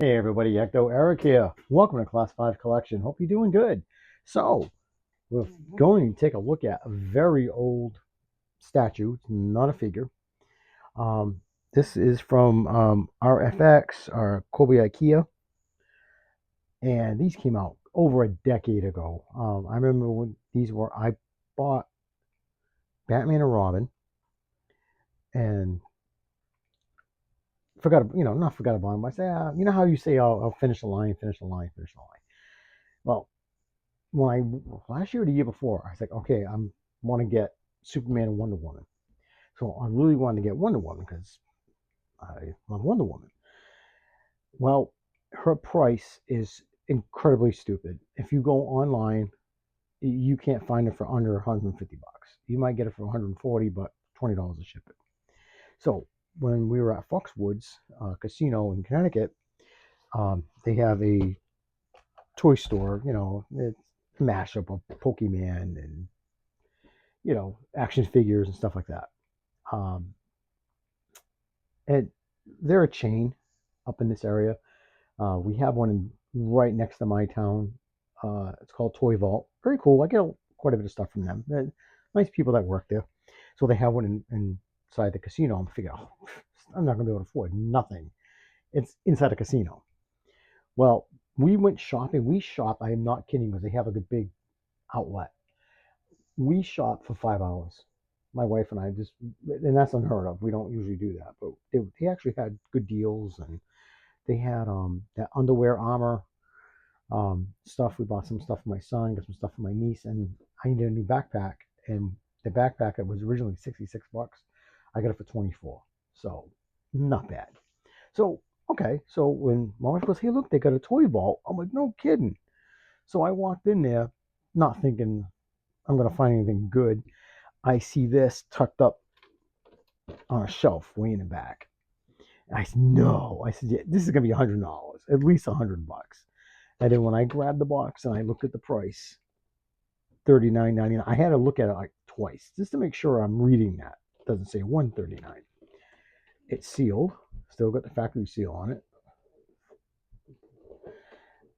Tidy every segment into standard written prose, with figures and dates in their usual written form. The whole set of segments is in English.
Hey everybody, Ecto Eric here. Welcome to Class 5 Collection. Hope you're doing good. So, we're going to take a look at a very old statue, it's not a figure. Um, this is from RFX, or Kobe IKEA, and these came out over a decade ago. I remember when I bought Batman and Robin, and not forgot about them. I say, you know how you say, I'll finish the line, finish the line, finish the line. Well, when I last year or the year before, I was like, okay, I'm want to get Superman and Wonder Woman. So I really wanted to get Wonder Woman because I love Wonder Woman. Well, her price is incredibly stupid. If you go online, you can't find it for under 150 bucks. You might get it for 140, but $20 to ship it. So when we were at Foxwoods Casino in Connecticut, they have a toy store. It's a mashup of Pokemon and action figures and stuff like that. Um, and they're a chain up in this area. We have one right next to my town. It's called Toy Vault. Very cool. I get quite a bit of stuff from them. They're nice people that work there. So they have one inside the casino. I'm thinking, oh, I'm not going to be able to afford nothing. It's inside a casino. Well, we went shopping. We shop. I am not kidding because they have a big outlet. We shopped for 5 hours. My wife and I just, and that's unheard of. We don't usually do that, but they actually had good deals, and they had that underwear armor stuff. We bought some stuff for my son, got some stuff for my niece, and I needed a new backpack. And the backpack, it was originally 66 bucks. I got it for 24, so not bad. So okay, so when my wife goes, hey, look, they got a toy vault. I'm like, no kidding. So I walked in there, not thinking I'm gonna find anything good. I see this tucked up on a shelf way in the back. And I said, no. I said, yeah, this is gonna be $100, at least $100. And then when I grabbed the box and I looked at the price, $39.99. I had to look at it like twice just to make sure I'm reading that. It doesn't say $139. It's sealed, still got the factory seal on it.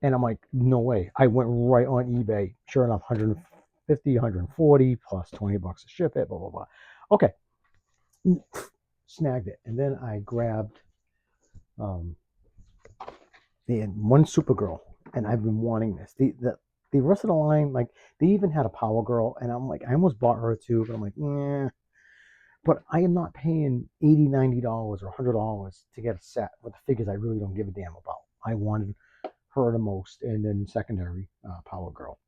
And I'm like, no way. I went right on eBay. Sure enough, 150, 140 plus 20 bucks to ship it, blah blah blah. Okay, snagged it. And then I grabbed um they had one Supergirl, and I've been wanting this. The rest of the line, like they even had a Power Girl, and I'm like, I almost bought her too, but I'm like, nah. But I am not paying $80, $90 or $100 to get a set with the figures I really don't give a damn about. I wanted her the most, and then secondary Power Girl.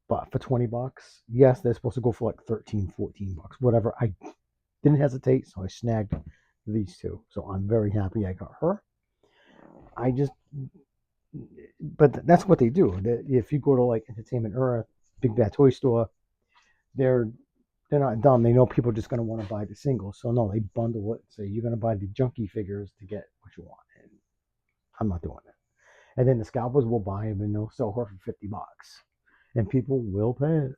But for 20 bucks, yes, they're supposed to go for like 13, 14 bucks, whatever. I didn't hesitate, so I snagged these two. So I'm very happy I got her. I just, but that's what they do. If you go to like Entertainment Earth, Big Bad Toy Store, they're they're not dumb. They know people are just going to want to buy the singles. So no, they bundle it. Say you're going to buy the junky figures to get what you want. And I'm not doing it. And then the scalpers will buy them and they'll sell her for 50 bucks. And people will pay it.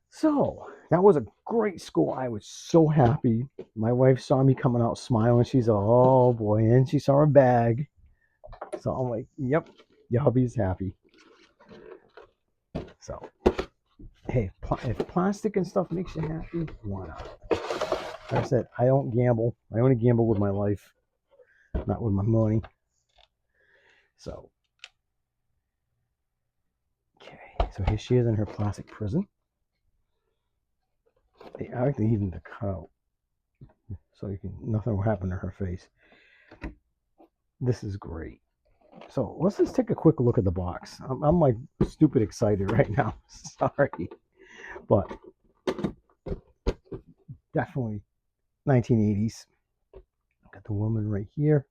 So that was a great school. I was so happy. My wife saw me coming out smiling. She's like, oh boy. And she saw a bag. So I'm like, yep, your hubby's happy. So, hey, if plastic and stuff makes you happy, why not? Like I said, I don't gamble. I only gamble with my life, not with my money. So, okay. So here she is in her plastic prison. I like to even the cut out, so nothing will happen to her face. This is great. So let's just take a quick look at the box. I'm like stupid excited right now. Sorry, but definitely 1980s. Got the woman right here.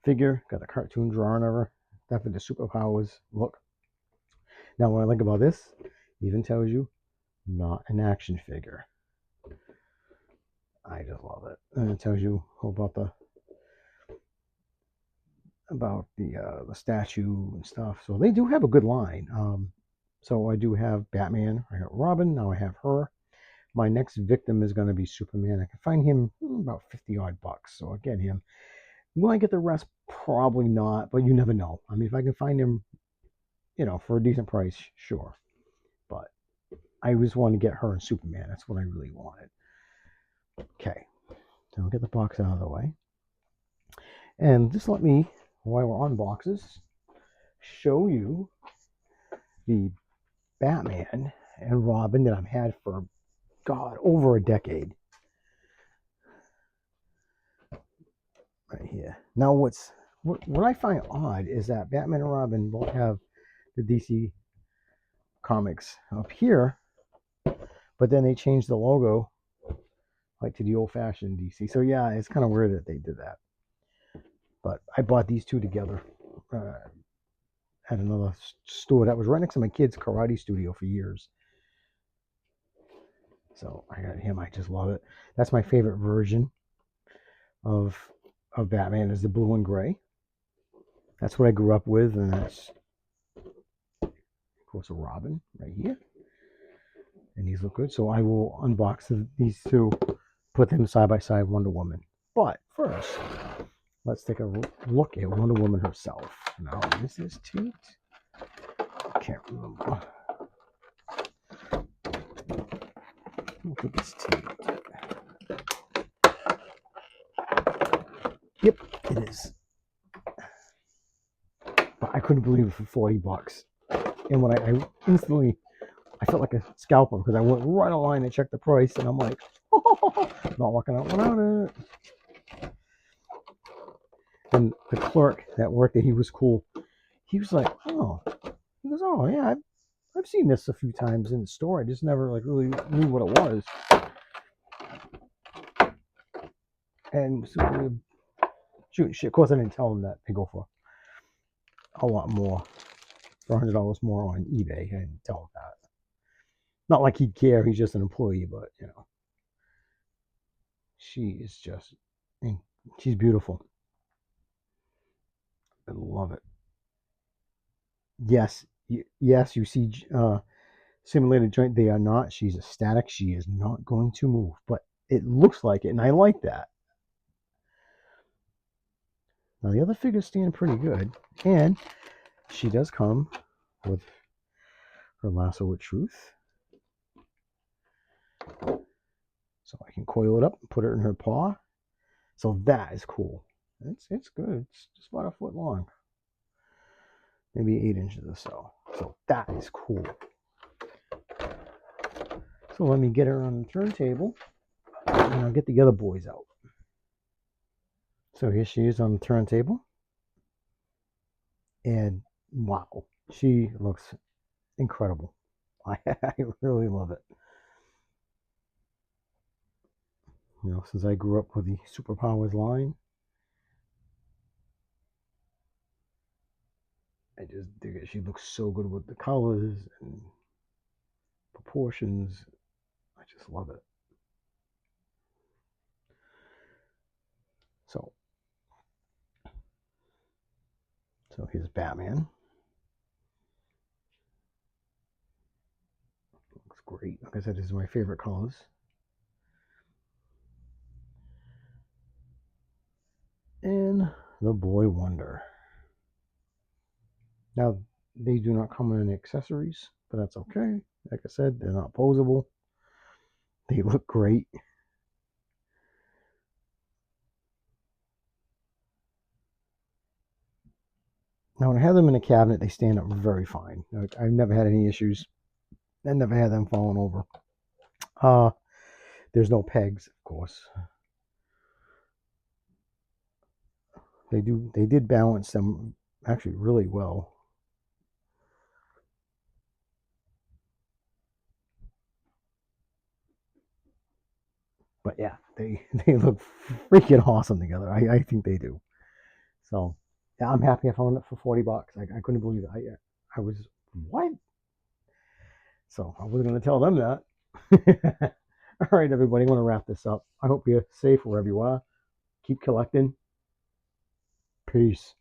Figure. Got the cartoon drawing of her. Definitely the superpowers look. Now, what I like about this, even tells you not an action figure. I just love it, and it tells you about the statue and stuff. So they do have a good line. So I do have Batman. I got Robin. Now I have her. My next victim is going to be Superman. I can find him about 50 odd bucks. So I get him. Will I get the rest? Probably not, but you never know. I mean, if I can find them, for a decent price, sure. But I just wanted to get her and Superman. That's what I really wanted. Okay, so I'll get the box out of the way. And just let me, while we're on boxes, show you the Batman and Robin that I've had for, God, over a decade. Right here. Now, what I find odd is that Batman and Robin both have the DC Comics up here, but then they changed the logo like to the old-fashioned DC. So yeah, it's kind of weird that they did that. But I bought these two together at another store that was right next to my kid's karate studio for years. So I got him. I just love it. That's my favorite version of Batman, is the blue and gray. That's what I grew up with, and that's, of course, a Robin right here. And these look good. So I will unbox these two, put them side by side, Wonder Woman. But first, let's take a look at Wonder Woman herself. Now, is this taped? I can't remember. I don't think it's taped. Yep, it is. But I couldn't believe it for 40 bucks. And when I instantly, I felt like a scalper because I went right online and checked the price, and I'm like, not walking out without it. And the clerk that worked there, he was cool. He was like, oh, yeah, I've seen this a few times in the store. I just never really knew what it was. And so, shooting shit. Of course, I didn't tell him that they go for a lot more, for $100 more on eBay. I didn't tell him that. Not like he'd care. He's just an employee, but she is just, she's beautiful. I love it. Yes, you see simulated joint. They are not. She's static. She is not going to move, but it looks like it, and I like that. Now the other figures stand pretty good, and she does come with her lasso with truth. So I can coil it up and put it in her paw. So that is cool. It's good. It's just about a foot long. Maybe 8 inches or so. So that is cool. So let me get her on the turntable, and I'll get the other boys out. So here she is on the turntable. And wow, she looks incredible. I really love it. Since I grew up with the Superpowers line, I just dig it. She looks so good with the colors and proportions. I just love it. So here's Batman. Looks great. Like I said, this is my favorite colors. And the Boy Wonder. Now, they do not come in accessories, but that's okay. Like I said, they're not posable. They look great. Now, when I have them in a cabinet, they stand up very fine. I've never had any issues. I never had them falling over. There's no pegs, of course. They did balance them actually really well. But yeah, they look freaking awesome together. I think they do. So yeah, I'm happy I found it for 40 bucks. I couldn't believe it. I was, what? So I wasn't going to tell them that. All right, everybody, I want to wrap this up. I hope you're safe wherever you are. Keep collecting. Peace.